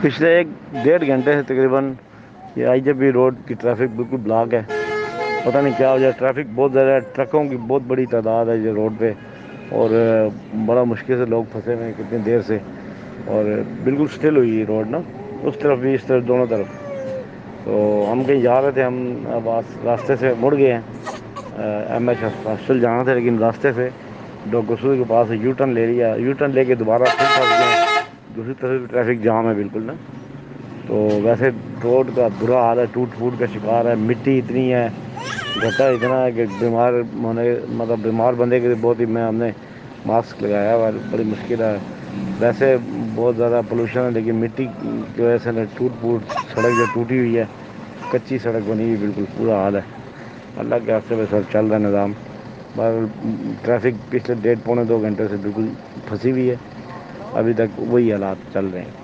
पिछले एक डेढ़ घंटे से तकरीबन ये आईजबी रोड की ट्रैफिक बिल्कुल ब्लॉक है। पता नहीं क्या वजह, ट्रैफिक बहुत ज़्यादा है, ट्रकों की बहुत बड़ी तादाद है ये रोड पे। और बड़ा मुश्किल से लोग फंसे हुए हैं कितनी देर से। और बिल्कुल स्टिल हुई है रोड ना, उस तरफ भी इस तरफ दोनों तरफ। तो हम कहीं जा रहे थे, हम अब रास्ते से मुड़ गए हैं। एम एच हॉस्टल जाना था, लेकिन रास्ते से डॉक्टर सूद के पास यू टर्न ले लिया, यू टर्न लेके दोबारा फिर फंस गए। दूसरी तरफ भी ट्रैफिक जाम है बिल्कुल ना। तो वैसे रोड का बुरा हाल है, टूट फूट का शिकार है, मिट्टी इतनी है, गड्ढा इतना है कि बीमार होने, मतलब बीमार बंदे के लिए बहुत ही, मैं हमने मास्क लगाया हुआ है, बड़ी मुश्किल है। वैसे बहुत ज़्यादा पोल्यूशन है, लेकिन मिट्टी की वजह से ना टूट फूट, सड़क जो टूटी हुई है, कच्ची सड़क बनी हुई, बिल्कुल बुरा हाल है। अल्लाह के हाथ से सब चल रहा है निज़ाम। पर ट्रैफिक पिछले डेढ़ पौने 2 घंटे से बिल्कुल फंसी हुई है, अभी तक वही हालात चल रहे हैं।